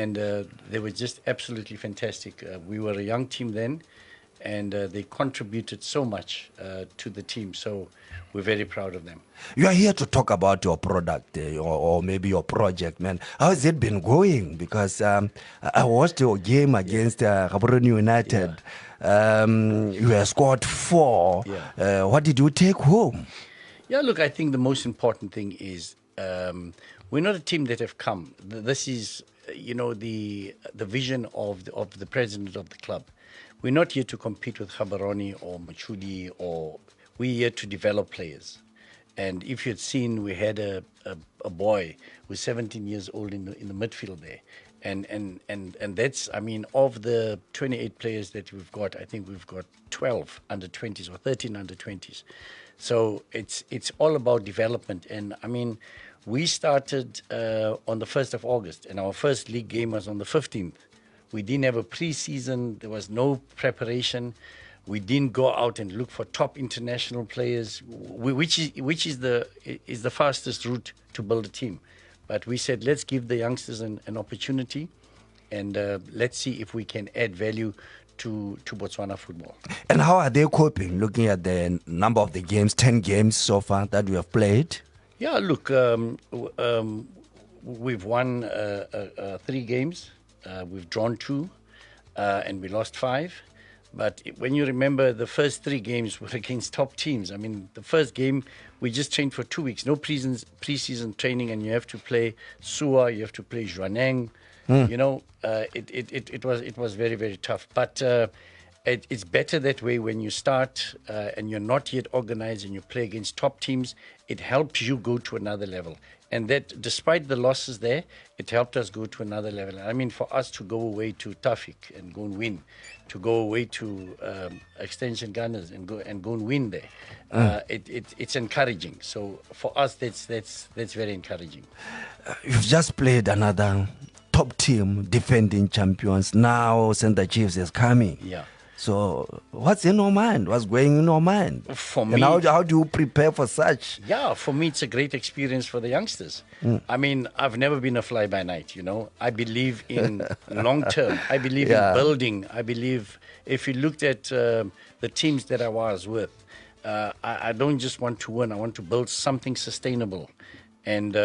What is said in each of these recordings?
and they were just absolutely fantastic. We were a young team then, and they contributed so much to the team. So we're very proud of them. You are here to talk about your product or maybe your project, man. How has it been going? Because I watched your game against Gaborone United. You have scored 4. Yeah. What did you take home? Yeah, look, I think the most important thing is we're not a team that have come. This is, the vision of the president of the club. We're not here to compete with Gaborone or Machudi, or we're here to develop players. And if you'd seen, we had a boy who's 17 years old in the midfield there. And that's, of the 28 players that we've got, I think we've got 12 under 20s or 13 under 20s. So it's all about development. And we started on the 1st of August, and our first league game was on the 15th. We didn't have a pre-season. There was no preparation. We didn't go out and look for top international players, which is the fastest route to build a team. But we said, let's give the youngsters an opportunity, and let's see if we can add value to Botswana football. And how are they coping, looking at the number of the games, 10 games so far that we have played? Yeah, look, we've won 3 games. We've drawn 2, and we lost 5. But when you remember, the first 3 games were against top teams. The first game, we just trained for 2 weeks. No pre-season training, and you have to play Sua, you have to play Zhuaneng. It was very, very tough. But it's better that way when you start and you're not yet organized and you play against top teams. It helps you go to another level. And that, despite the losses there, it helped us go to another level. For us to go away to Tafik and go and win, to go away to Extension Gunners and go and win there, it's encouraging. So for us, that's very encouraging. You've just played another top team, defending champions. Now, Center Chiefs is coming. Yeah. So what's in your mind? What's going in your mind? For me, and how do you prepare for such? Yeah, for me, it's a great experience for the youngsters. I've never been a fly-by-night, I believe in long-term. I believe in building. I believe if you looked at the teams that I was with, I don't just want to win. I want to build something sustainable. And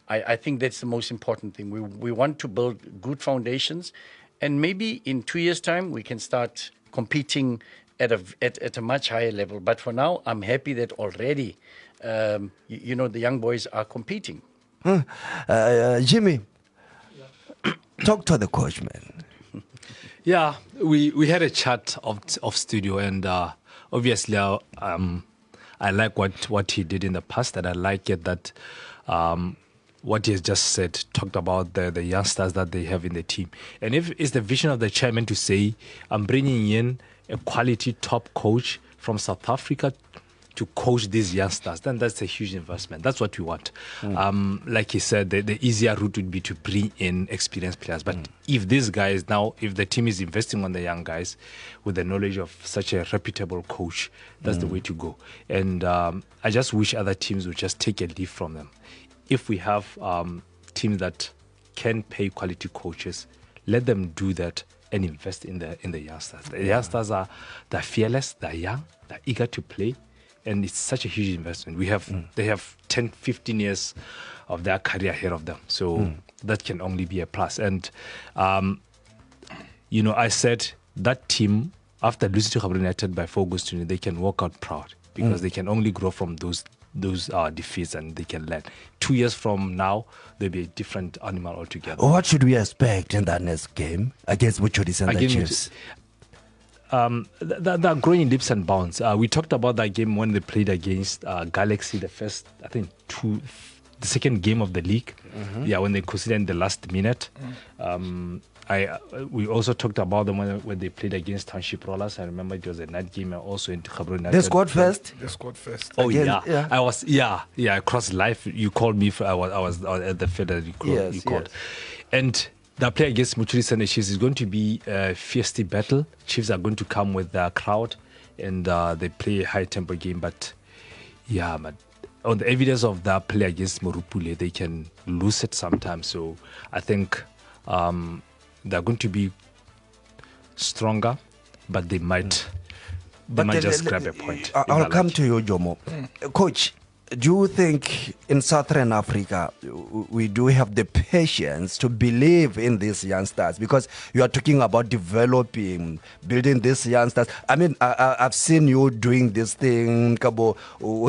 I think that's the most important thing. We want to build good foundations. And maybe in 2 years' time, we can start competing at a much higher level. But for now, I'm happy that already, the young boys are competing. Jimmy, talk to the coach, man. Yeah, we had a chat of studio, and obviously I like what he did in the past, and I like it that what he has just said, talked about the youngsters that they have in the team. And if it's the vision of the chairman to say, I'm bringing in a quality top coach from South Africa to coach these youngsters, then that's a huge investment. That's what we want. Like he said, the easier route would be to bring in experienced players. But if these guys now, if the team is investing on the young guys with the knowledge of such a reputable coach, that's the way to go. And I just wish other teams would just take a leaf from them. If we have teams that can pay quality coaches, let them do that and invest in the youngsters. The youngsters they're fearless, they're young, they're eager to play, and it's such a huge investment. They have 10, 15 years of their career ahead of them, so that can only be a plus. And I said that team, after losing to Gaborone United by 4 goals to 0, they can walk out proud because they can only grow from those defeats, and they can learn. 2 years from now, they'll be a different animal altogether. What should we expect in that next game against Buchodi and the Chiefs? They're growing leaps and bounds. We talked about that game when they played against Galaxy, the second game of the league. When they considered in the last minute. We also talked about them when they played against Township Rollers. I remember it was a night game, also in Gaborone United. They scored first. Oh yeah. I was across live. You called me. I was at the field that you called, and the play against Muchuri and the Chiefs is going to be a fierce battle. Chiefs are going to come with their crowd, and they play a high tempo game. But on the evidence of that play against Morupule, they can lose it sometimes. So I think they're going to be stronger, but they might just grab a point. I'll come to you, Jomo. Coach, do you think in Southern Africa we do have the patience to believe in these youngsters? Because you are talking about developing, building these youngsters. I mean, I've seen you doing this thing, Kabo,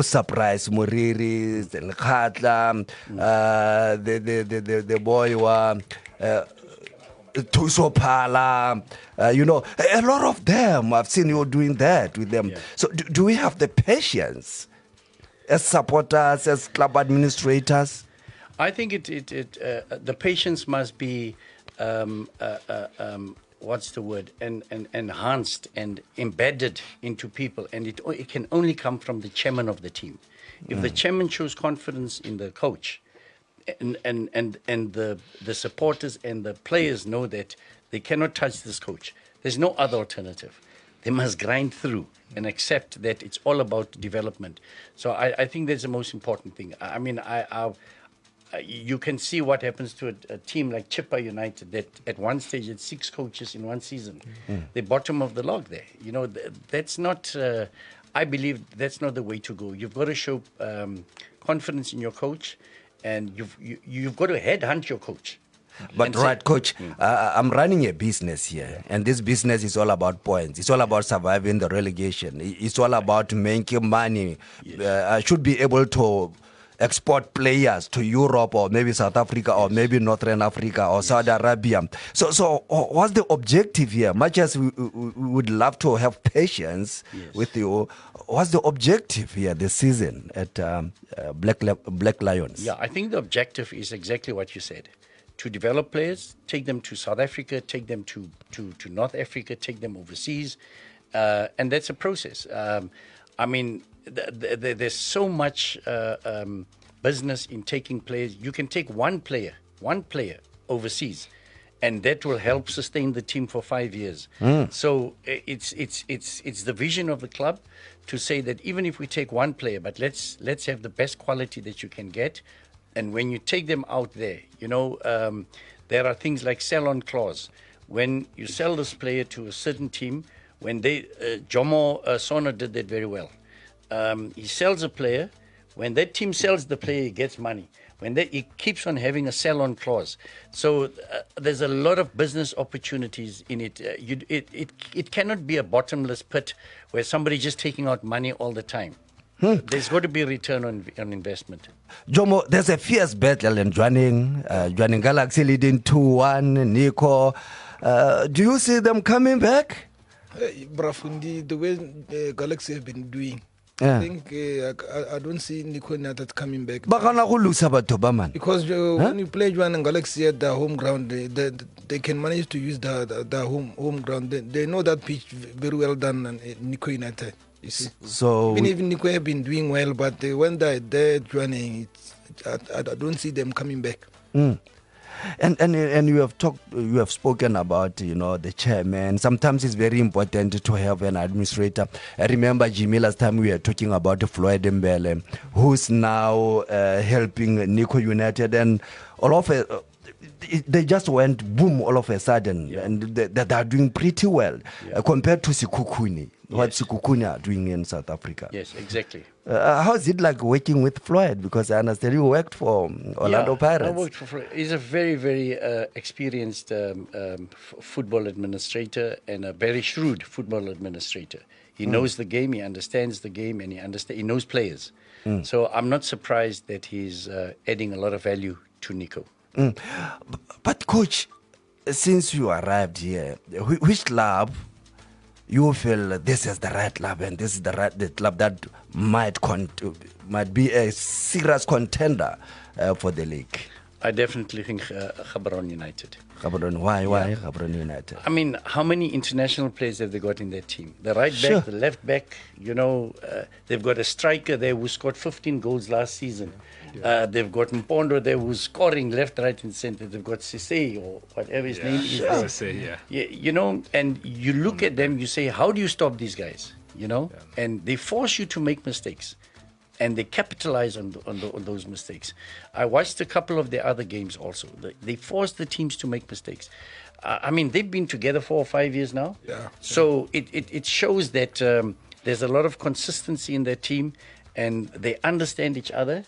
surprise Muriri, Khatla, the boy Tusopala, a lot of them. I've seen you doing that with them. Yeah. So do we have the patience as supporters, as club administrators? I think the patience must be, what's the word, and enhanced and embedded into people, and it can only come from the chairman of the team. If the chairman shows confidence in the coach, and the supporters and the players know that they cannot touch this coach, there's no other alternative. They must grind through and accept that it's all about development. So I think that's the most important thing. I mean, you can see what happens to a team like Chippa United that at one stage had 6 coaches in one season. The bottom of the log there. That's not, I believe that's not the way to go. You've got to show confidence in your coach, and you've got to headhunt your coach. But Coach, I'm running a business here, and this business is all about points. It's all about surviving the relegation. It's all about making money. I should be able to export players to Europe or maybe South Africa or maybe Northern Africa or Saudi Arabia. So what's the objective here? Much as we would love to have patience with you, what's the objective here this season at Black Lions? Yeah, I think the objective is exactly what you said. To develop players, take them to South Africa, take them to North Africa, take them overseas. And that's a process. I mean, there's so much business in taking players. You can take one player overseas, and that will help sustain the team for 5 years. So it's the vision of the club to say that even if we take one player, but let's have the best quality that you can get. And when you take them out there, there are things like sell-on clause. When you sell this player to a certain team, when Jomo Sono did that very well. He sells a player. When that team sells the player, he gets money. He keeps on having a sell-on clause. So there's a lot of business opportunities in it. It cannot be a bottomless pit where somebody's just taking out money all the time. There's got to be a return on investment. Jomo, there's a fierce battle in Joining Galaxy leading 2-1, Nico. Do you see them coming back? Brafundi, the way Galaxy have been doing, Yeah. I think I don't see Nico United coming back. Because when you play Joan and Galaxy at the home ground, they can manage to use the home ground. They know that pitch very well done, and Nico United. You see? So Even Nico have been doing well, but when they're joining, I don't see them coming back. And you have spoken about the chairman. Sometimes it's very important to have an administrator. I remember Jimmy last time we were talking about Floyd Mbele, who's now helping Nico United, and all of it. They just went boom all of a sudden, and they are doing pretty well compared to Sikukuni, what Sikukuni are doing in South Africa. Yes, exactly. How is it like working with Floyd? Because I understand you worked for Orlando Pirates. I worked for Floyd. He's a very, very experienced football administrator and a very shrewd football administrator. He knows the game, he understands the game, and he knows players. So I'm not surprised that he's adding a lot of value to Nico. But coach, since you arrived here, which club you feel this is the right club and this is the club that might be a serious contender for the league? I definitely think Gaborone United. Gaborone, why Gaborone United? I mean, how many international players have they got in their team? The right back, the left back, they've got a striker there who scored 15 goals last season. They've got Mpondo there who's scoring left, right, and center. They've got Sisse or whatever his name is. Sisse, and you look at them, you say, how do you stop these guys? And they force you to make mistakes. and they capitalize on those mistakes. I watched a couple of the other games also. They force the teams to make mistakes. I mean, they've been together 4 or 5 years now. Yeah. So it shows that there's a lot of consistency in their team, and they understand each other.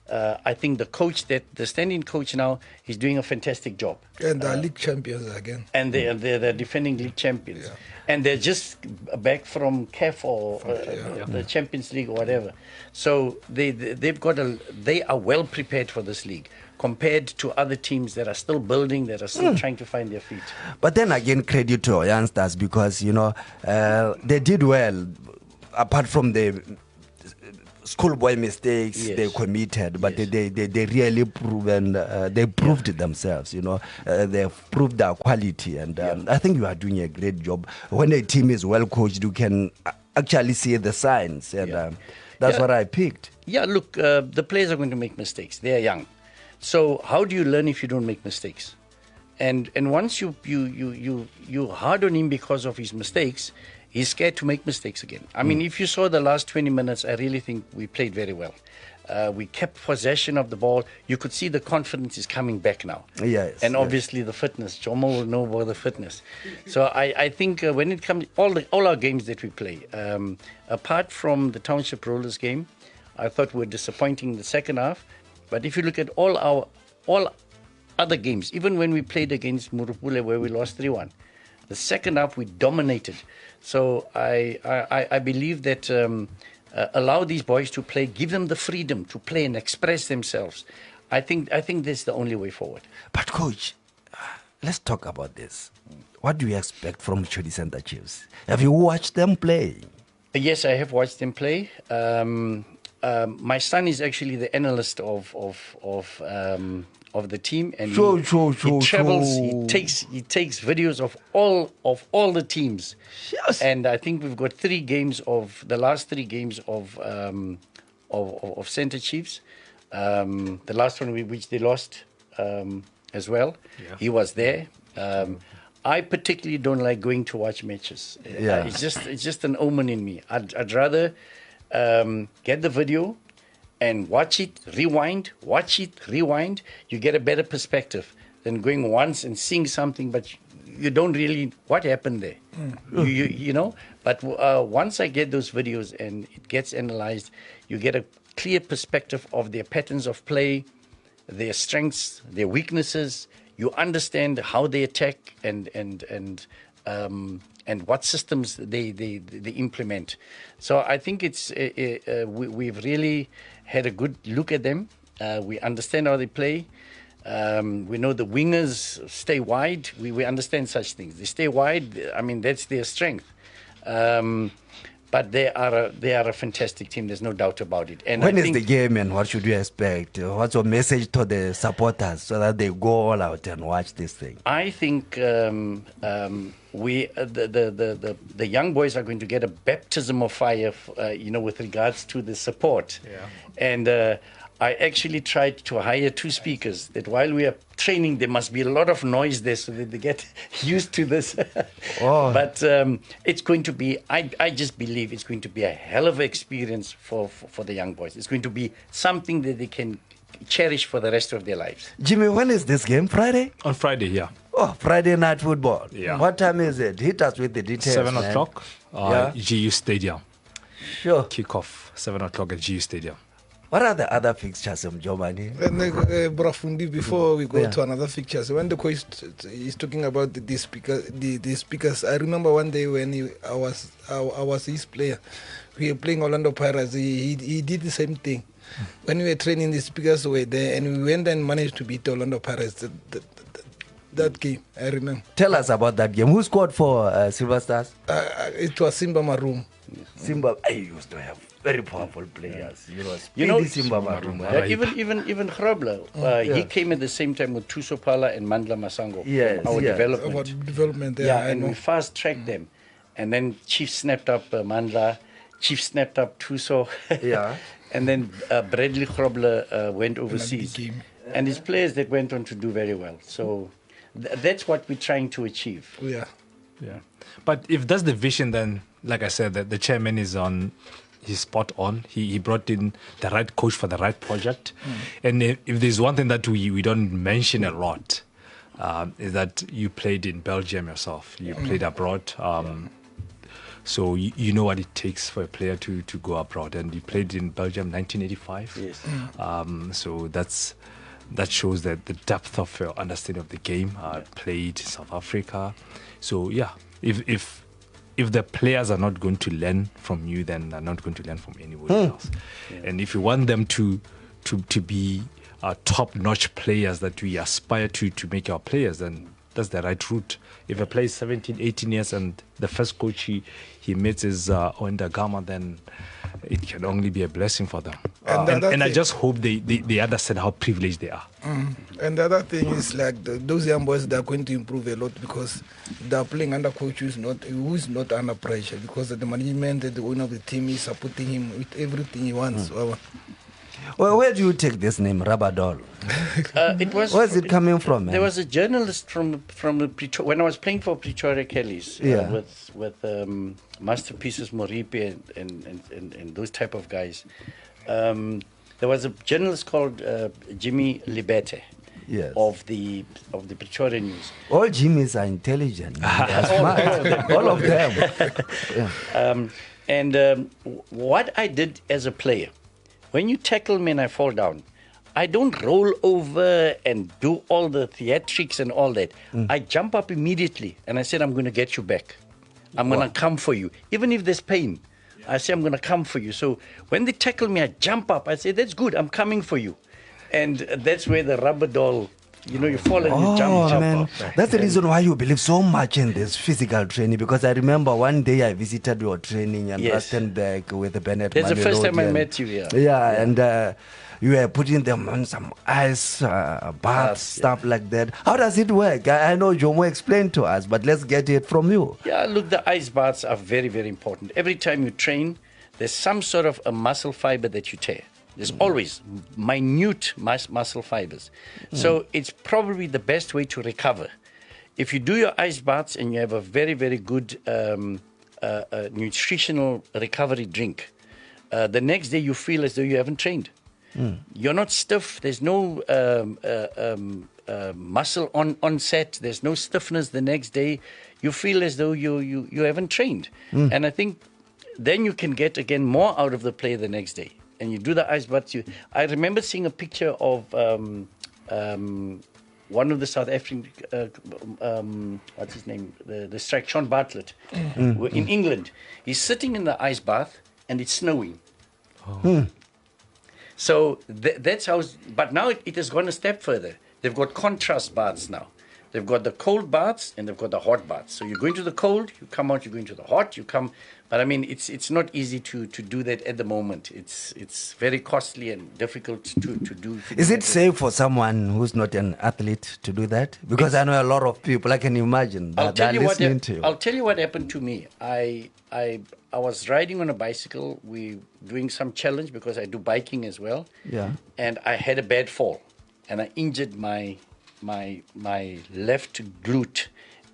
I think the standing coach now, he's doing a fantastic job. And they're league champions again. And they're defending league champions. Yeah. And they're just back from CAF or the Champions League or whatever. So they are well prepared for this league compared to other teams that are still building, that are still trying to find their feet. But then again, credit to our youngsters because, they did well apart from the schoolboy mistakes they committed, but they really proved themselves. They've proved their quality, and I think you are doing a great job. When a team is well coached, you can actually see the signs, and that's what I picked. Yeah, look, the players are going to make mistakes. They are young, so how do you learn if you don't make mistakes? And once you hard on him because of his mistakes, he's scared to make mistakes again. I mean, if you saw the last 20 minutes, I really think we played very well. We kept possession of the ball. You could see the confidence is coming back now. Yes. And obviously the fitness. Jomo will know about the fitness. So I think when it comes, all our games that we play, apart from the Township Rollers game, I thought we were disappointing in the second half. But if you look at all other games, even when we played against Murupule where we lost 3-1, the second half we dominated. So I believe that allow these boys to play, give them the freedom to play and express themselves. I think that's the only way forward. But coach, let's talk about this. What do you expect from Chudi Center Chiefs? Have you watched them play? Yes, I have watched them play. My son is actually the analyst of the team, and he travels. He takes videos of all the teams. Yes. And I think we've got the last 3 games of Centre Chiefs. The last one which they lost as well. Yeah. He was there. I particularly don't like going to watch matches. It's just an omen in me. I'd rather get the video and watch it, rewind, you get a better perspective than going once and seeing something, but you don't really, what happened there? You know? But once I get those videos and it gets analyzed, you get a clear perspective of their patterns of play, their strengths, their weaknesses. You understand how they attack and what systems they implement. So I think we've really had a good look at them. We understand how they play. We know the wingers stay wide. We understand such things. They stay wide. I mean, that's their strength. But they are a fantastic team. There's no doubt about it. And when is the game, and what should you expect? What's your message to the supporters so that they go all out and watch this thing? I think the young boys are going to get a baptism of fire, with regards to the support. Yeah. And I actually tried to hire 2 speakers that while we are training, there must be a lot of noise there so that they get used to this. But it's going to be, I just believe it's going to be a hell of an experience for the young boys. It's going to be something that they can cherish for the rest of their lives. Jimmy, when is this game? Friday? On Friday, yeah. Oh, Friday night football. Yeah. What time is it? Hit us with the details. 7 o'clock, GU Stadium. Sure. Kick-off, 7 o'clock at GU Stadium. What are the other fixtures of Germany? Brafundi, before we go to another fixtures, when the coach is talking about the speakers, I remember one day when I was his player. We were playing Orlando Pirates. He did the same thing. When we were training, the speakers were there, and we went and managed to beat Orlando Pirates. That game, I remember. Tell us about that game. Who scored for Silver Stars? It was Simba Maroon. Simba, I used to have very powerful players. Simba Maroon. Even Grobler, he came at the same time with Tuso Pala and Mandla Masango. Yes, our development. And we fast-tracked them. And then Chief snapped up Mandla, Chief snapped up Tuso. Yeah. And then Bradley Grobler went overseas. And his players that went on to do very well. So that's what we're trying to achieve. Yeah. But if that's the vision, then, like I said, that the chairman is on he's spot on. He brought in the right coach for the right project. And if there's one thing that we don't mention a lot, is that you played in Belgium yourself. You played abroad. So you know what it takes for a player to go abroad. And you played in Belgium 1985. Yes. So that shows that the depth of your understanding of the game. Played in South Africa. So yeah, if the players are not going to learn from you, then they're not going to learn from anybody else. And if you want them to be top-notch players that we aspire to make our players, then that's the right route. If a player is 17, 18 years and the first coach he meets is Owen Gama, then it can only be a blessing for them. And I just hope they understand how privileged they are. And the other thing is like those young boys, they're going to improve a lot because they're playing under coach who is not under pressure, because the management and the owner of the team is supporting him with everything he wants. Well, where do you take this name, Rabadol? Where's it coming from, man? There was a journalist from the when I was playing for Pretoria Kellys with Masterpieces Moripe and those type of guys. There was a journalist called Jimmy Libete. Yes. Of the Pretoria News. All Jimmys are intelligent. They're smart. All of them. What I did as a player, when you tackle me and I fall down, I don't roll over and do all the theatrics and all that. I jump up immediately and I said, I'm going to get you back. I'm going to come for you. Even if there's pain, I say, I'm going to come for you. So when they tackle me, I jump up. I say, that's good. I'm coming for you. And that's where the rubber doll, you fall and you jump up. That's the reason why you believe so much in this physical training, because I remember one day I visited your training in Rustenburg with Bennett. That's the first time I met you, and you were putting them on some ice baths, stuff like that. How does it work? I know Jomo explained to us, but let's get it from you. Yeah, look, the ice baths are very, very important. Every time you train, there's some sort of a muscle fiber that you tear. There's always minute muscle fibers. So it's probably the best way to recover. If you do your ice baths and you have a very, very good nutritional recovery drink, the next day you feel as though you haven't trained. You're not stiff. There's no muscle on set. There's no stiffness the next day. You feel as though you haven't trained. And I think then you can get, again, more out of the player the next day. And you do the ice baths. I remember seeing a picture of one of the South African, what's his name, the strike, Sean Bartlett, in England. He's sitting in the ice bath and it's snowing. So that's how, but now it has gone a step further. They've got contrast baths now. They've got the cold baths and they've got the hot baths. So you go into the cold, you come out, you go into the hot, you come. But I mean, it's not easy to do that at the moment. It's very costly and difficult to do. Is it safe for someone who's not an athlete to do that? Because I know a lot of people, I can imagine, that are listening to you. I'll tell you what happened to me. I was riding on a bicycle. We doing some challenge because I do biking as well. Yeah. And I had a bad fall, and I injured my left glute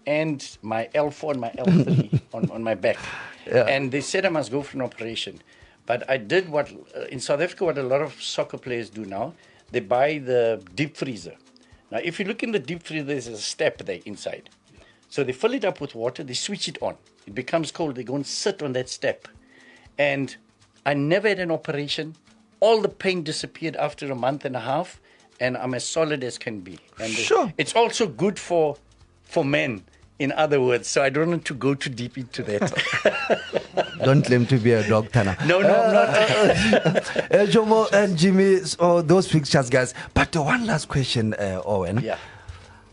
and my L4 and my L3 on my back. Yeah. And they said I must go for an operation. But I did what, in South Africa, what a lot of soccer players do now. They buy the deep freezer. Now, if you look in the deep freezer, there's a step there inside. So they fill it up with water, they switch it on. It becomes cold, they go and sit on that step. And I never had an operation. All the pain disappeared after a month and a half, and I'm as solid as can be. And sure. It's also good for men, in other words, so I don't want to go too deep into that. Don't claim to be a doctor now. No, I'm not. Jomo and Jimmy, those pictures, guys. But one last question, Owen. Yeah.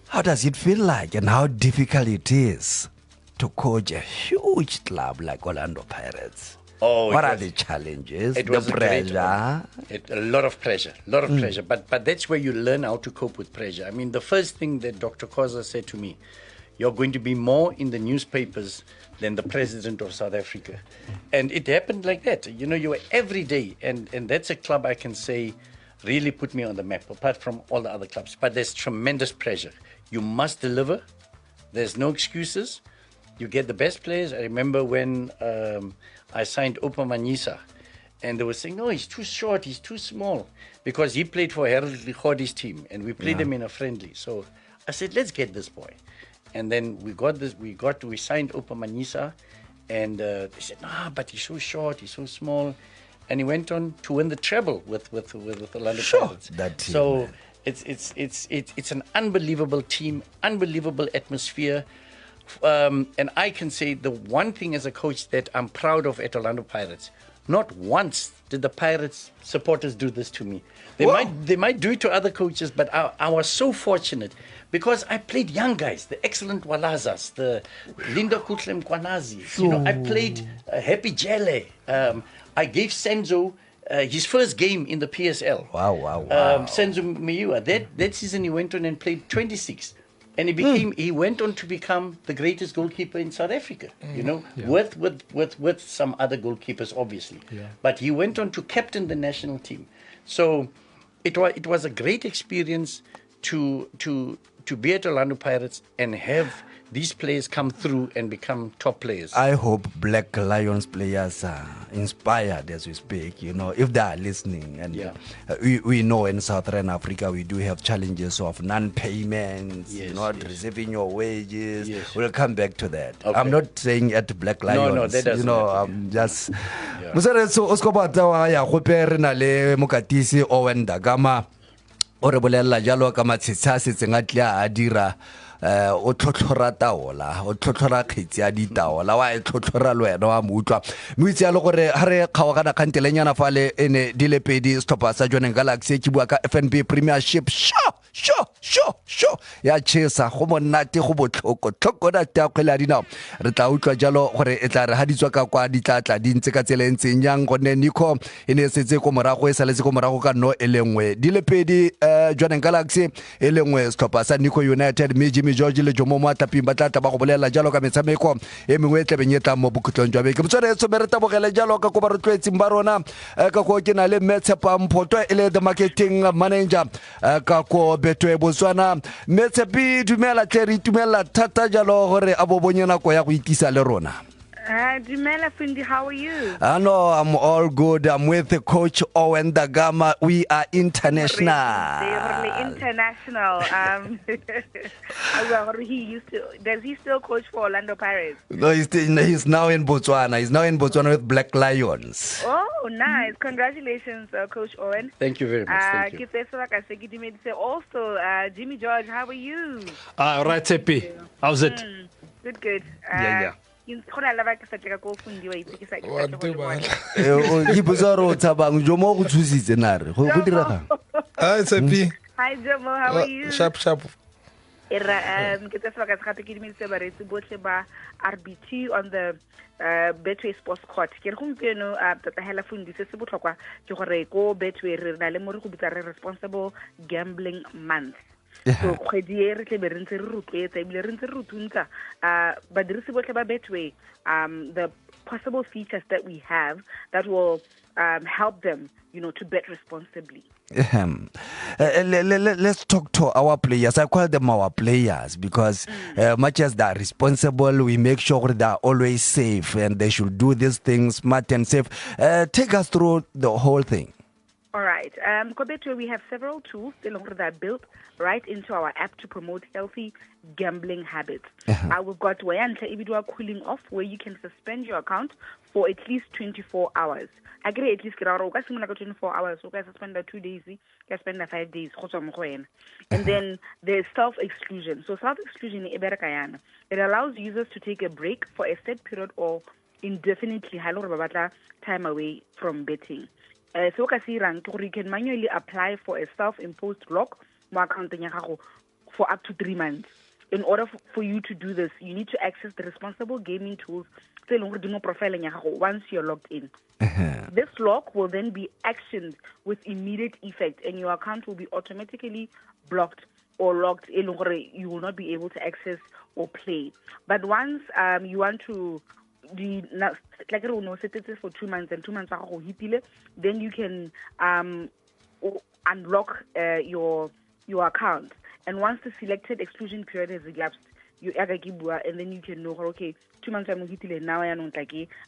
How does it feel like, and how difficult it is to coach a huge club like Orlando Pirates? What are the challenges? It was the pressure. A lot of pressure, pressure. But that's where you learn how to cope with pressure. I mean, the first thing that Dr. Khoza said to me, you're going to be more in the newspapers than the president of South Africa. And it happened like that. You were every day. And that's a club I can say really put me on the map, apart from all the other clubs. But there's tremendous pressure. You must deliver. There's no excuses. You get the best players. I remember when I signed Opa Manyisa. And they were saying, no, he's too short, he's too small. Because he played for Harold Lichodi's team, and we played him in a friendly. So I said, let's get this boy. And then we signed Opa Manisa, and they said, no, but he's so short, he's so small. And he went on to win the treble with Orlando Pirates. That team, so man. it's an unbelievable team, unbelievable atmosphere. And I can say the one thing as a coach that I'm proud of at Orlando Pirates, not once did the Pirates supporters do this to me. They might do it to other coaches, but I was so fortunate because I played young guys, the excellent Walazas, the Linda Kutlem Kwanazi. I played Happy Jele. I gave Senzo his first game in the PSL. Wow. Senzo Miua. That season he went on and played 26. And he went on to become the greatest goalkeeper in South Africa, with some other goalkeepers, obviously. Yeah. But he went on to captain the national team. So it was a great experience to be at Orlando Pirates and have these players come through and become top players. I hope Black Lions players are inspired as we speak, if they are listening. And we know in Southern Africa we do have challenges of non-payments, not receiving your wages. Yes. We'll come back to that. Okay. I'm not saying at Black Lions. No, that doesn't matter. I'm just... Moseretso o sko batla wa ya go pe re na le mokatisi Owen Gama o re bolella jalo ka matshitsha se tsenga tla a dira o tlhotlhora taola o tlhotlhora kgetsi ya ditaola wa e tlhotlhora le wena wa moutlwa moitse ya le gore ha re kgawagana kgantelenyana fale ene di le pedi stopper sa Johnny Galaxy ke bua ka FNB Premiership sho ya chesa go monate go botlhoko tlhoko da ta kgwela dinao re tla utlwa jalo gore e tla re ha ditswa ka kwa ditlatla di ntse ka tselentseng yang gone Nico ene setse go morago e saletse go morago ka no elengwe di le pedi Johnny Galaxy elengwe stopper sa Nico United Jimmy George le Jomo Mataping ba tla ba go bolela jalo ka metshameko e mengwe tle benyeta mo bokhutlong jwa beke motsore etso mereta bogele jalo ka go ba rotloetsing ba rona ka go ke na le Metsepa Mphoto ele the marketing manager ka go Betway Botswana Metsepi dumela tle tumela thata jalo gore a bo bonyana go ya go itisa le rona. Dumela Fundi, how are you? No, I'm all good. I'm with the coach Owen Gama. We are international. They're really international. Does he still coach for Orlando Pirates? No, he's now in Botswana. He's now in Botswana with Black Lions. Oh, nice. Congratulations, Coach Owen. Thank you very much. Thank you. Also, Jimmy George, how are you? Right, Tepi. How's it? Good. Yeah. Go na lava ke sa tla go fundiwa itse ke What do man? Ke bozaro tsabang jo mo go thusitse nare go dira gang. Hi, Sepi. Hi, Jomo, how are you? Sharp. Ke tsa ka ke dimitse ba retsi botlhe ba RBT on the Betway Sports Court. Ke re gompieno tata hela fundi se botlhokwa ke gore go Betway re na le mo re go bitsa re responsible gambling month. So kgwedi e re tle be re ntse re rotloetsa ebile re ntse re rutuntsha badirisi botlhe ba Betway the possible features that we have that will help them to bet responsibly. Let's talk to our players. I call them our players because much as they are responsible, we make sure they are always safe and they should do these things smart and safe. Take us through the whole thing. All right. Betway, we have several tools that are built right into our app to promote healthy gambling habits. We've got individual cooling off where you can suspend your account for at least 24 hours. I agree at least 24 hours. So you can suspend 2 days, you can spend 5 days. And then there's self-exclusion. So self-exclusion, it allows users to take a break for a set period or indefinitely time away from betting. So you can manually apply for a self-imposed lock for up to 3 months. In order for you to do this, you need to access the responsible gaming tools once you're logged in. This lock will then be actioned with immediate effect and your account will be automatically blocked or locked. You will not be able to access or play. But once you want to set it for 2 months and 2 months then you can unlock your account. And once the selected exclusion period has elapsed, you and then you can know, okay, 2 months I'm now I don't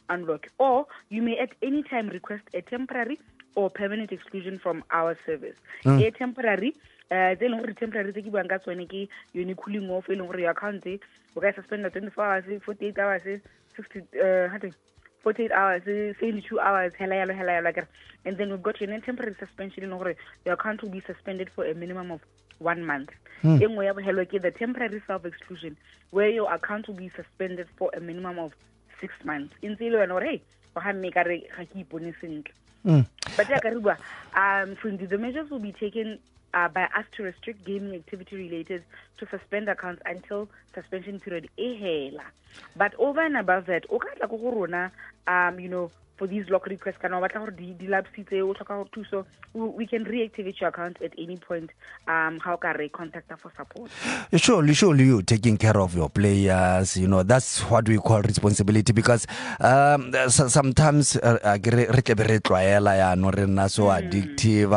unlock. Or you may at any time request a temporary or permanent exclusion from our service. A temporary, temporary you cooling off your account, okay, suspend 24 hours, 48 hours, 60 48 hours, 72 hours, and then we've got your temporary suspension in order your account will be suspended for a minimum of 1 month. Then we have the temporary self-exclusion, where your account will be suspended for a minimum of 6 months. In the but the measures will be taken by us to restrict gaming activity related to suspend accounts until suspension period. But over and above that, for these local requests, so we can reactivate your account at any point. How can they contact us for support? Surely you taking care of your players, that's what we call responsibility, because sometimes so addictive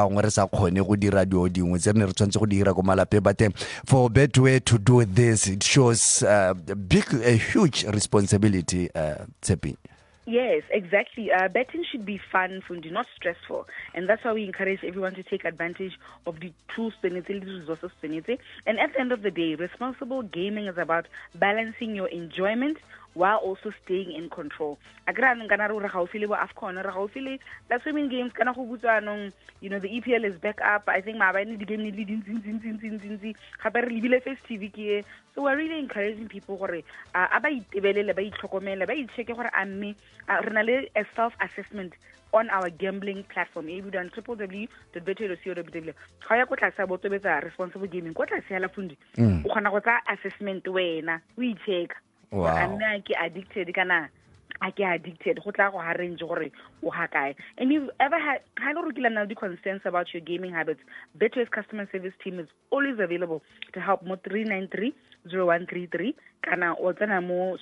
but for Betway to do this, it shows a huge responsibility, Tsepi. Yes, exactly. Betting should be fun, Fundi, not stressful. And that's why we encourage everyone to take advantage of the tools, the resources. And at the end of the day, responsible gaming is about balancing your enjoyment while also staying in control. The swimming games, the EPL is back up. I think the game so we're really encouraging people a self-assessment on our gambling platform. We've done www.betway.co.za. Responsible gaming. Assessment we check. Wow. I'm addicted. And you've ever had concerns about your gaming habits, Betway's customer service team is always available to help. 393-0133 or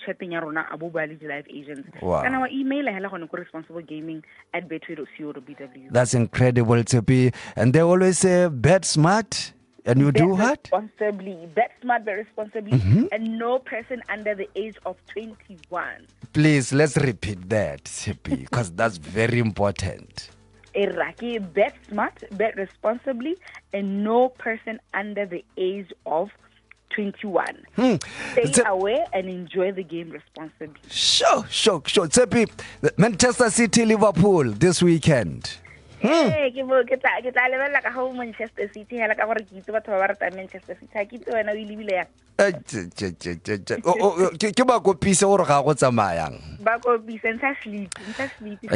chatting live agents. Wow. And our email responsiblegaming@betway.co.bw. That's incredible, Tsepi. And they always say bet smart. And you do what? Responsibly. Bet smart, but responsibly. And no person under the age of 21. Please, let's repeat that, Tsepi, because that's very important. Bet smart, bet responsibly, and no person under the age of 21. Stay aware and enjoy the game responsibly. Sure. Tsepi, Manchester City, Liverpool this weekend. Hey, Manchester City, Manchester City, ke ba kopise gore ga go tsamayang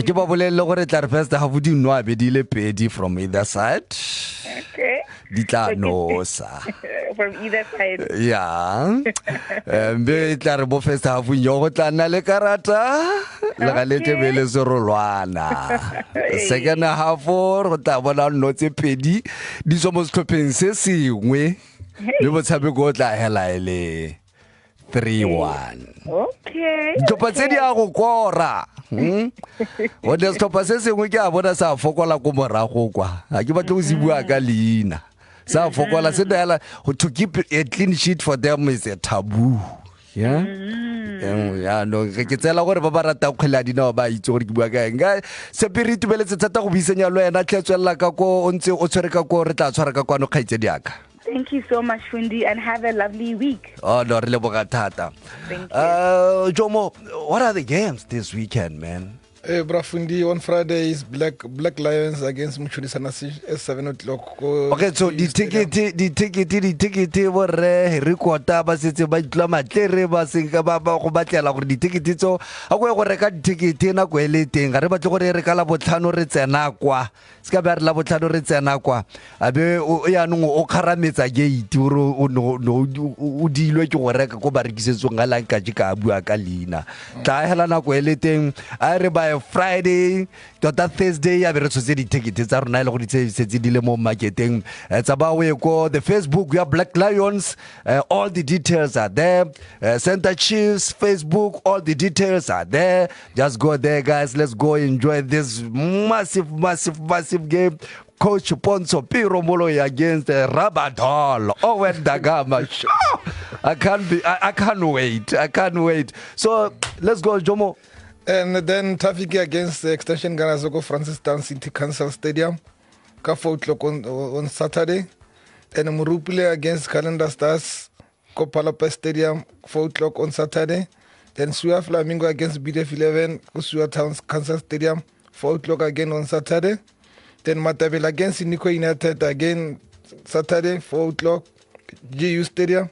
ke ba bolelle gore tla re first half di nwa be di le pedi from either side. Okay. Di tla nosa from either side. Yeah. Be tla re bo first half nyo go tla nna le karata le ga le tebele serolwana. Second half go tla bona no tse pedi di somo setlhopheng se sengwe le botshameko o tla hela ele 3-1. Okay. Ditlhopha tse di a go kora. O de setlhopha se sengwe ke a bona sa fokola ko morago kwa. Ha ke batla go se bua ka leina. Sa fokola se diala to keep a clean sheet for them is a taboo. Yeah. Yeah, no, ke tsela gore ba rata kgwela dina ba itse gore ke bua ka eng. Spirit beletse tsata go bisenya lo yena tlhetswela ka ko o ntse o tshwere ka ko re tla tshwara ka kwano kgaitse diaka. Thank you so much, Fundi, and have a lovely week. Oh, no, really tata. Thank you. Jomo, what are the games this weekend, man? Brafundi, on Friday is Black Lions against Muchurisana at 7 o'clock. Okay, so the ticket were record ba setse ba itla matlere ba se ka ba go batlela gore di ticket tso a go reka di ticket na go ele teng ga re batle gore re kala botlhano re tsena kwa ska ba re la botlhano re tsena kwa abe ya no o kharametsa gate uro o dilwe ke go reka go ba rekisetsong ga la ka ka bua ka leina tla hela na go ele teng a re ba Friday tota Thursday ya be re tshotse di ticket tsa rona ile go di tse di le mo marketing tsa ba we go the Facebook ya Black Lions, all the details are there, Center Chiefs Facebook, all the details are there. Just go there, guys. Let's go enjoy this massive game. Coach Ponzo Piromolo against Rabadol, Owen Gama. Sure. I can't wait. I can't wait. So let's go, Jomo. And then Tafiki against the Extension Ganazoko Francistown City Council Stadium. Ka 4 o'clock on Saturday. And Murupile against Calendar Stars, Kopalapa Stadium, 4 o'clock on Saturday. Then Suya Flamingo against BDF 11, Suya Towns Council Stadium, 4 o'clock again on Saturday. Then Matabel against Nico United again Saturday, 4 o'clock, GU Stadium.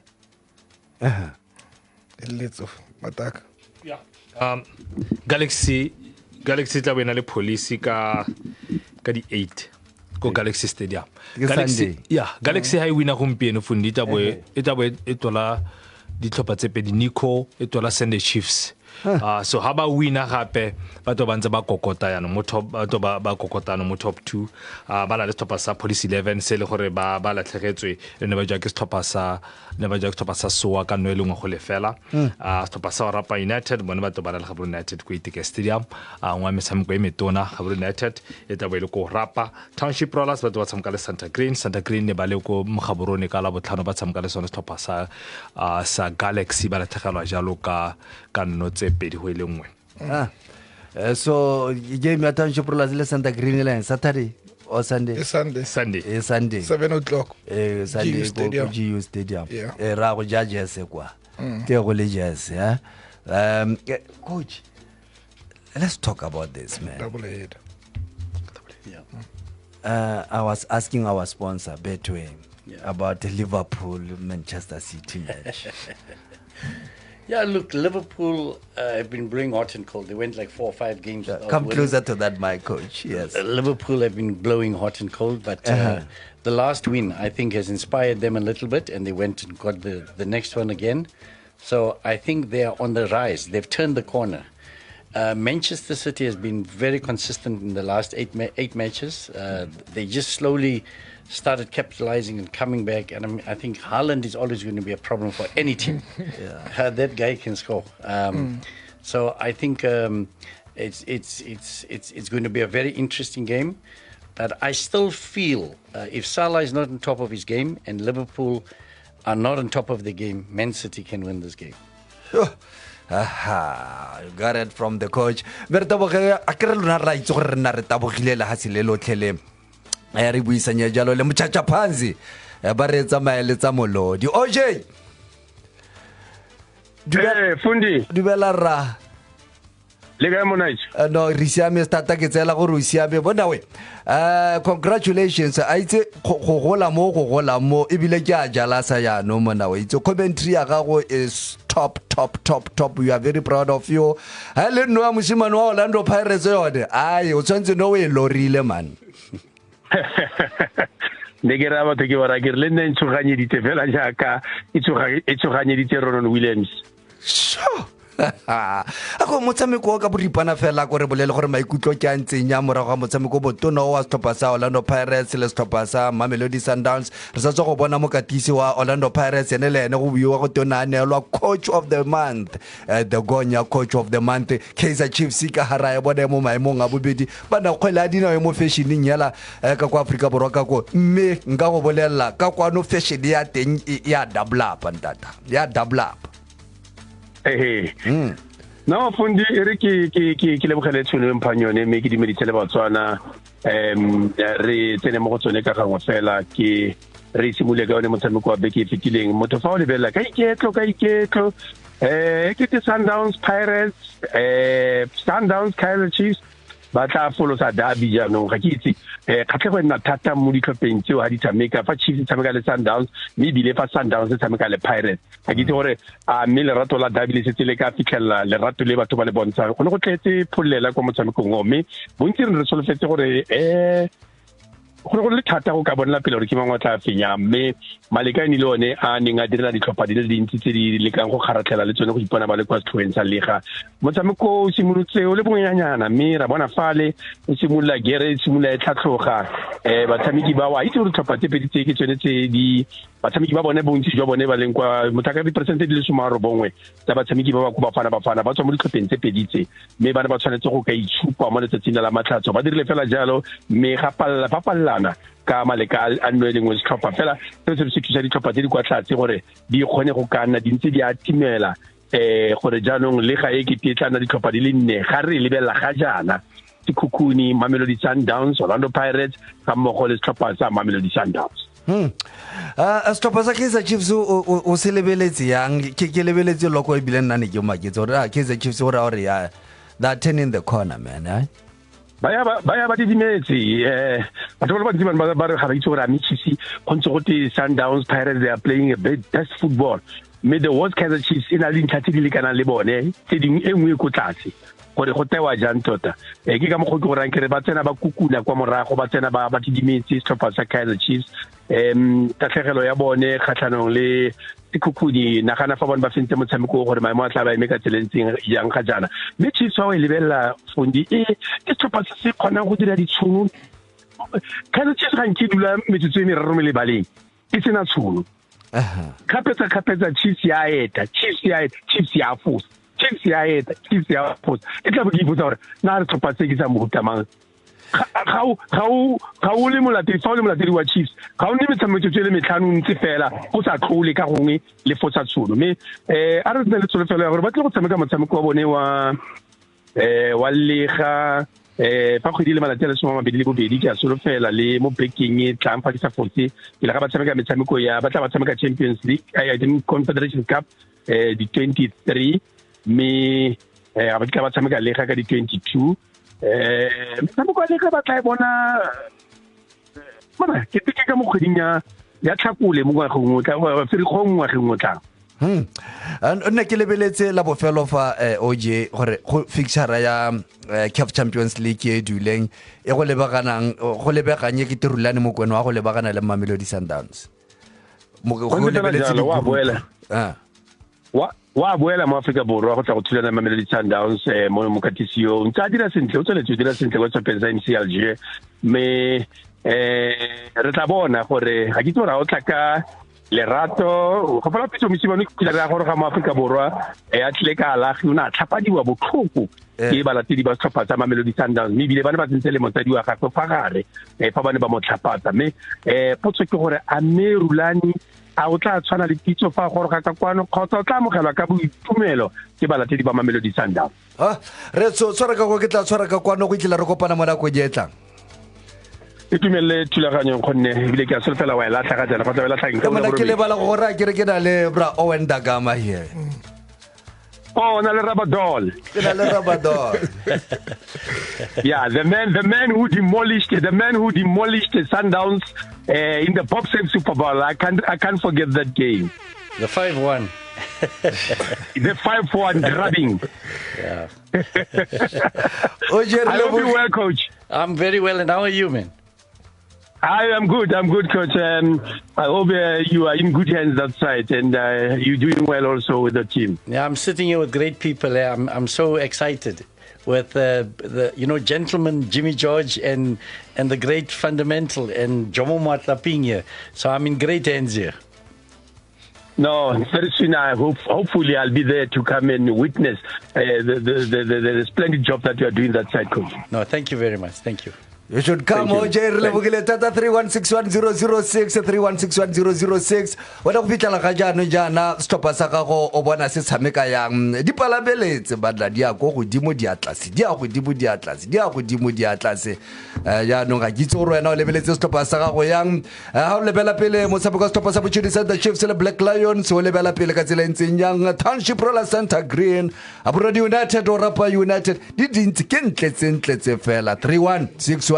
Let's off Matak. Yeah. Galaxy tla wena le police ka di 8 ko Galaxy Stadium. Galaxy Galaxy ha wina gompieno fundi tabo etola ditlhopha tse pedi Nico etola Sunday Chiefs. So ha ba wina gape ba to bantse ba kokota yana mo top ba to ba kokotana mo top 2 ba la le stopper sa Police 11 se le gore ba latlhegetswe le ne ba ja ke stopper sa soa ka no e lengwe go lefela stopper sa Rapa United bona ba to ba la Gaborone United ko Itike Stadium ngwa metshameko e metona Gaborone United e taba ile ko Rapa Township Rollers ba to ba tshameka le Santa Green ne ba le ko Gaborone ka la botlhano ba tshameka le sone stopper sa Galaxy ba latlhegelwa jalo ka no tse pedi go ile nngwe. So game ya Township Rollers le Santa Green line Saturday or Sunday? Sunday. 7 o'clock. Sunday go GU Stadium. Ra go judges kwa. Ke go le judges, yeah. Coach, let's talk about this, man. Double head. I was asking our sponsor Betway about the Liverpool Manchester City match. Yeah, look, Liverpool have been blowing hot and cold. They went like 4 or 5 games. Come closer to that, my coach. Yes. Liverpool have been blowing hot and cold, but the last win, I think, has inspired them a little bit, and they went and got the next one again. So I think they are on the rise. They've turned the corner. Manchester City has been very consistent in the last 8 matches. They just slowly started capitalizing and coming back, and I think Haaland is always going to be a problem for any team. That guy can score. So I think it's going to be a very interesting game. But I still feel if Salah is not on top of his game and Liverpool are not on top of the game, Man City can win this game. Aha, you got it from the coach. Akere lona ra itse gore rena re tabogile le ha se le lotlhele re buisanya jalo le mochacha phansi ba re tsamaye le tsa molodi OJ Fundi dubela ra le ga monaish no re siame stata ke tsela go re siame bona we congratulations a itse go gola mo ebile ke a jala sa ya no mona we itse commentary ya gago is top. We are very proud of you. Hele no moshimane wa Orlando Pirates yone ai o tsantse no we lorile man. Negera ba ke wa ra ke le nne ntshoganye dite fela jaaka itsoganye dite Ronald Williams. Sure. Ako motshameko ka boripana fela go re bolele gore maikutlo ke a ntsenya morago ga motshameko botona wa stopper sa Orlando Pirates le stopper sa Mamelodi Sundowns re sa go bona mokatisi wa Orlando Pirates ene le ene go buiwa go tona neelwa coach of the month the Gonya coach of the month Kaizer Chiefs ka hara ya bona mo maemong a bobedi bana kgwela dina mo fashioning yala ka kwa Africa borwa ka go mme nka go bolela ka kwa no fashion ya teng ya double up ntata ya double up. No Fundi re ke le bogele tshone mphanyone me ke di meditele Botswana re tsene mo go tsone ka gangwe fela ke re simule ka one motshameko wa beke fitileng motho fa o lebella ka iketlo ke te Sundowns Pirates Sundowns Kaizer Chiefs ba tla folosa derby jaanong ga ke itse kgatlhego nna thata mo ditlhopheng tseo ha di tshameka fa Chiefs tshameka le Sundowns mme bile fa Sundowns tshameka le Pirates ga ke itse gore a mme lerato la derby le setse le ka fitlhela lerato le batho ba le bontsha go ne go tletse pholela kwa motshamekong o mme bontsi re solofetse gore go le thata go ka bona pele gore ke mangwe tla fenya mme malekane le one a neng a direla ditlhopha di le dintsi tse di lekang go kgaratlhela le tsone go ipona ba le kwa setlhoeng sa lega motshameko o simolotse o le bonganyana mme ra bona fale o simolola gere simolola e tlhatlhoga batshameki ba wa itse gore ditlhopha tse pedi tse ke tsone tse di batshameki ba bone bontsi jwa bone ba leng kwa motaka di percent di le 19 tsa batshameki ba ba bafana ba tswa mo ditlhopheng tse pedi tse mme bana ba tshwanetse go ka itshupa mo letsatsing la matlhatso ba dirile fela jalo mme ga palla thusana ka maleka a nno lengwe setlhopha fela se se thusa ditlhopha tse di kwa tlase gore di kgone go ka nna di ntse di a timela gore jaanong le ga e ke tla ditlhopha di le nne ga re lebella ga jaana Sekhukhuni, Mamelodi Sundowns, Orlando Pirates ka mmogo le setlhopha sa Mamelodi Sundowns. Setlhopha sa Kaizer Chiefs o se lebeletse yang ke lebeletse loko e bile nna ne ke maketse gore Kaizer Chiefs gore ya that turn in the corner man Baya ba dimetse batho ba ditsi ba re ga ba itse gore a Chiefs kontse go te Sundowns Pirates they are playing a best football. Me the worst Kaizer Chiefs ina le ntlha tse di lekana le bone tse ding e nngwe go tlase gore go tewa jang tota ke ka mo go go rang kere ba tsena ba kukula kwa morago ba tsena ba tidimetse setlhopha sa Kaizer Chiefs tatlhegelo ya bone kgatlhanong le Sekhukhuni nagana fa bone ba fentse motshameko gore maemo a tla ba eme ka tselentseng yang ga jana mme Chiefs wa e lebella Fundi ke setlhopha se kgona go dira ditšhono Kaizer Chiefs ga nke dula metsotso e meraro me lebaleng e sena tshono kapetsa Chiefs ya eta Chiefs ya fosa Chiefs ya post e tla bo ke ipotsa gore na re tlhopha se ke sa morutamang ga o le molatedi wa Chiefs ga o ne metshameko tse le metlhano ntse fela go sa tlhole ka gongwe le fosa tshono mme a re tsene le tsholofelo ya gore ba tle go tshameka motshameko wa bone wa lega fa kgwedi le malatsi a le 22 ke a solofela le mo bekeng e tlang fa ke sa fotse ke la ga ba tshameka metshameko ya ba tla ba tshameka Champions League I think Confederation Cup di 23 me ga ba tla ba tshameka lega ka di 22 metshameko ya lega ba tla bona ke ka mo kgweding ya Tlhakole mo ngwageng o tla Ferikgong ngwageng o tlang nna ke lebeletse la bofelo fa OJ gore go fixture ya CAF Champions League e duleng e go lebaganye ke tirulane mo kweno wa go lebagana le Mamelodi Sundowns go lebeletse wa boela mo Afrika Borwa go tla go thulana Mamelodi Sundowns mo mokatisiyo ntse a dira sentle o tsweletse dira sentle go tsopeng sa MCLG me re tla bona gore ga ke tsora o tla ka lerato go fela pitso misiba no ke tla gore ga mo Afrika Borwa a tle ka alagi una tlhapadiwa botlhoko ke balatedi ba setlhopha tsa Mamelodi Sundowns mme bile bana ba tsentse le motsadi wa gagwe fa gare fa bane ba mo tlhapatsa mme potso ke gore a merulani a o tla tshwana le pitso fa gore ga ka kwano kgotsa o tla amogelwa ka boitumelo ke balatedi ba Mamelodi Sundowns re tshwara ka go ke tla tshwara ka kwano go itlela re kopana mo nako e tlang e tumelle thulaganyong gonne ebile ke a solofela wa e latlha ga jana go tla latlha ke ke lebala gore ke re ke na le bra Owen Gama here na le Rabadol yeah the man who demolished the Sundowns in the Bobsleigh Super Bowl. I can't forget that game. The 5-1. The 5-1 grabbing. Yeah. I hope you're well, Coach. I'm very well, and how are you, man? I am good, Coach. I hope you are in good hands that side, and you're doing well also with the team. Yeah, I'm sitting here with great people. I'm so excited with the gentleman Jimmy George and the great fundamental and Jomo Matlaping here. So I'm in great hands here. No, very soon hopefully I'll be there to come and witness the splendid job that you are doing that side, Coach. No, thank you very much. Thank you. You should come OJ re lebogile tata 3161006 3161006 wena go fitla ga jana stopa sa gago o bona se tshameka yang di palabeletse badla di a go godimo di atlase ya no ga kitso re wena o lebeletse stopa sa gago yang ha o lebela pele mo tshameka stopa sa botšhedi sa the Chiefs le Black Lions o lebela pele ka tsela ntseng yang Township Roller Center Green Abrodi United or Rapa United di dintse ke ntletse fela 3161006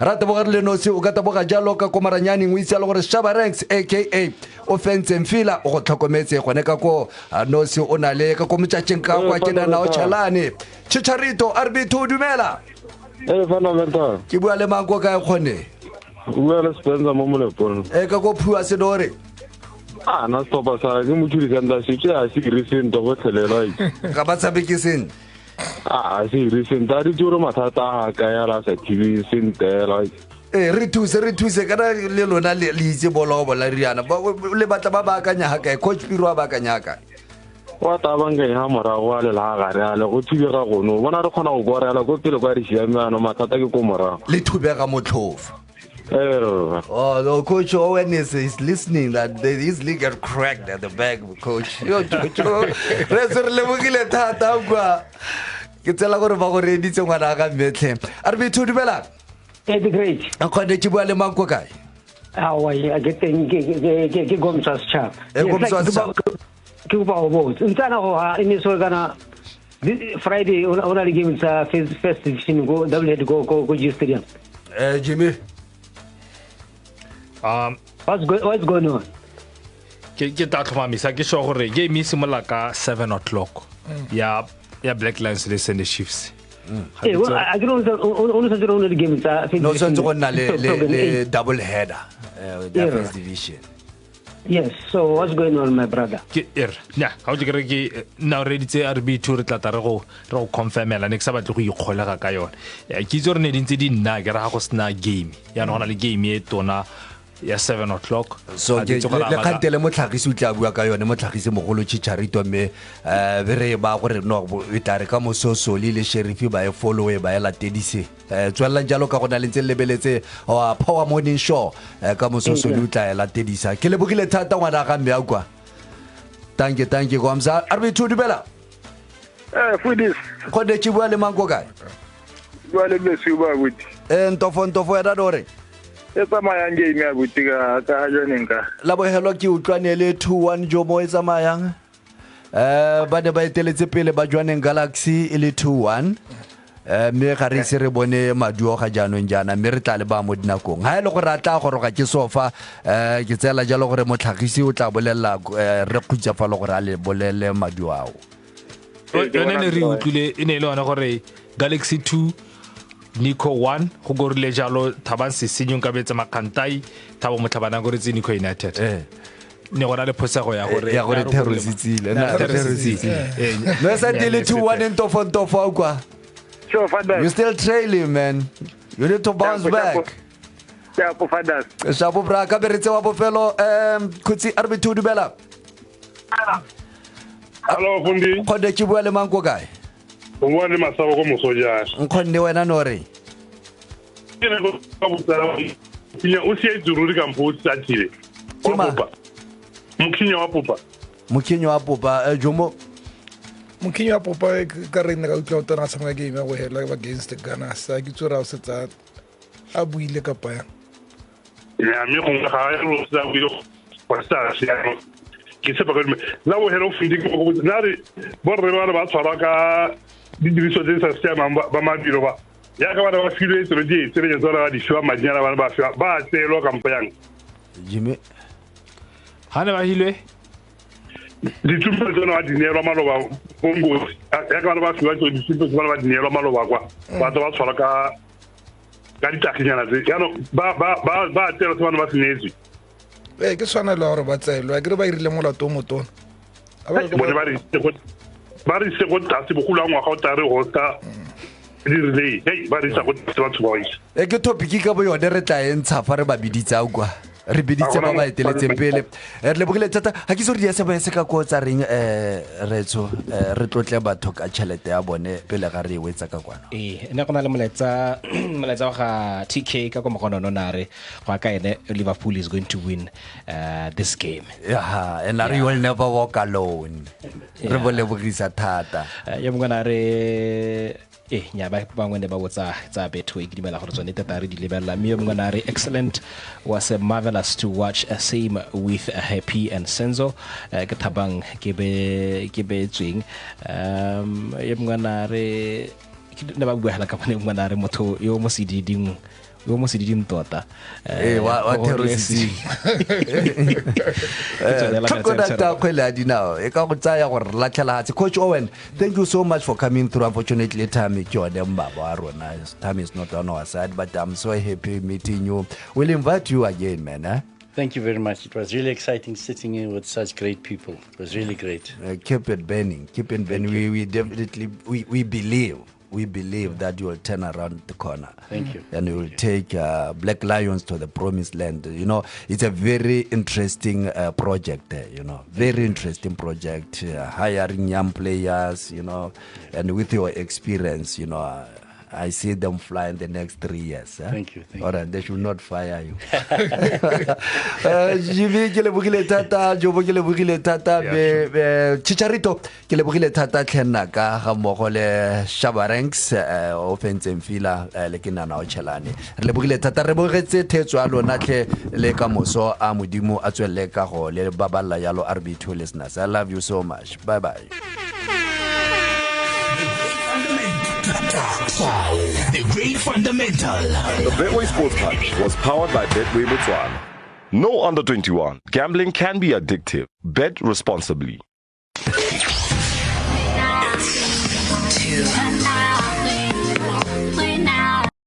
rata bogare le nosi o ka taboga jalo ka komaranyane o itse le gore Shaba Ranks aka offensive fila o go tlhokometse gone ka ko nosi o na le ka ko motšatšeng ka kwa ke na o Chalane Chicharito RB2 dumela fundamental ke bua le manko ka khone bua le Spencer mo molepolo ka go phua se dore na stopa sa ke motšhudi ka nda se ke a se recent go tlhelela ka ba tsabekiseng se recent da di toro mathata ka ya la sa TV sentela re thuse kana le lona le itse bolo bola riana le batla ba ba kanya ha kae coach Piro ba kanya ka wa tabanga ya mara wa le la ga re go thubega gono bona re khona go gorela go pele kwa re siamana mathata ke ko mora le thubega motlhofu Oh, no, Coach Owen is listening that they easily get cracked at the back, Coach. Yo, Coach, re le bogile thata kwa. Ke tsela gore ba go reditse ngwana ga metlhe. RB two dumela. The great. A khone ke bua le mang ko kae? I get ke gomsas chap. Ke ba o ntsana go ha iniso kana Friday ona le game sa first division go double head go G Stadium. Jimmy. What's going on? Ke ta tlhomamisa ke sure gore game e simola ka 7 o'clock ya Black Lions le Sunday Chiefs. I don't know the game sa no so go na le double header the first division. Yes, so what's going on, my brother? How do you get now ready to RB to re confirm la next sabat go ikgolega ka yona. Ke tsore ne dintse di nna ke ra go sna game ya no na le game e tona ya 7 o'clock. So le khantele motlhagisi o tla bua ka yone motlhagisi mogolo Chicharito me re ba gore no e tare ka mososo le sheriff ba e follow ba e latedise tswela jalo ka gona le ntse lebeletse Power Morning Show ka mososo le utla e latedisa ke le bogile thata ngwana ga mme a kwa thank you go amza RB2 dibela Fudis khode ke bua le mango kae bua le blessu ba buti ntofo ya dadore e tsamayang game ya buti ka joining ka la bohelo ke utlwane le 2-1 jomo e tsamayang ba ne ba eteletse pele ba joaneng Galaxy e le 2-1 me ga re se re bone maduo ga jaanong jana me re tla le ba mo dinakong ha ile go rata go roga ke sofa ke tsela jalo gore motlhagisi o tla bolella re khutsa fa le gore a le bolele maduo ao yone re utlwile e ne le ona gore Galaxy 2 Nico 1 go gorile jalo Thabang Sesenyong ka betsa Makantai Thabo Motlhabana gore tse Nico United ne gona le phosego ya gore terroristile no sa dile 2-1 ntofo kwa sure fathers you still trailing man you need to bounce back ya po fathers shapo bra ka beretse wa bofelo khutsi RB2 dubela hello fundi khode ke bua le manko kae o bua le Masabo go mosoja nkhonne wena no re ke ne go ka botsala kinya o se dzururi ka mpo tsatile mukhinyo wa popa jomo mukhinyo wa popa ka re nna ka utla o tona tsama game ya go hela against Ghana sa ke tsora o se tsa a buile ka pa ya me go ga ro sa buile go sa sia ke se ba go la go hela o fundi go na re bo re ba tshwara ka di diriso tse sa sistema ba mabiro ba ya ka ba file tsere di tsere tsara di shwa madinyana ba tselo kampang Jimmy hana ba hilwe di tumba tsona wa dinero maloba bongo ya ka ba fiwa tso di tumba tsona wa dinero maloba kwa ba tshwara ka ditakinyana tse ya no ba tselo tsona ba sinezi ke swana le gore ba tselo ke re ba irile molato motona ba re se go tase bogula ngwa ga o tare go sta di relay ba re sa go tse boys ke topic ka bo yone re tla entsha fa re ba biditsa kwa re biditse ba ba eteletseng pele re le bogile thata ha ke so re ya se ba se ka go tsa reng retso re tlotle batho ka tšhelete ya bone pele ga re wetsa ka kwana ene go na le moletsa ga TK ka go mogono nare go ka ene Liverpool is going to win this game and you will never walk alone re bole bogisa thata ya mongwana re nya ba bangwe ne ba botsa tsa Betway ke dimela gore tsone tata re di lebella mme mongwana re excellent was marvelous to watch same with Happy and Senzo ke Thabang ke be tsweng ya mongwana re ke ne ba bua hela ka bone mongwana re motho yo mo sididing tota wa terrorist Kokonata kwela dinao e ka go tsaya gore latlhela hatse Coach Owen, thank you so much for coming through. Unfortunately time ke yone mbaba wa rona, time is not on our side, but I'm so happy meeting you. We'll invite you again, man. Thank you very much. It was really exciting sitting in with such great people. It was really great. Keep it burning. We definitely we believe that you will turn around the corner. Thank you. And you will take Black Lions to the promised land. You know, it's a very interesting project, very interesting project, hiring young players, and with your experience, I see them fly in the next 3 years. Thank you. All right, they should not fire you. Jimmy, ke lebogile thata, Jobo ke lebogile thata, Chicharito ke lebogile thata tlhenna ka ga mmogo le Shabaranks offensive fila le ke nana o chelane. Re lebogile thata re bogetse thetso a lona tle le ka moso a modimo a tswelle ka go le baballa yalo RB2 listeners. I love you so much. Bye bye. The Great Fundamental. The Betway Sports Punch was powered by Betway Botswana. No under 21. Gambling can be addictive. Bet responsibly.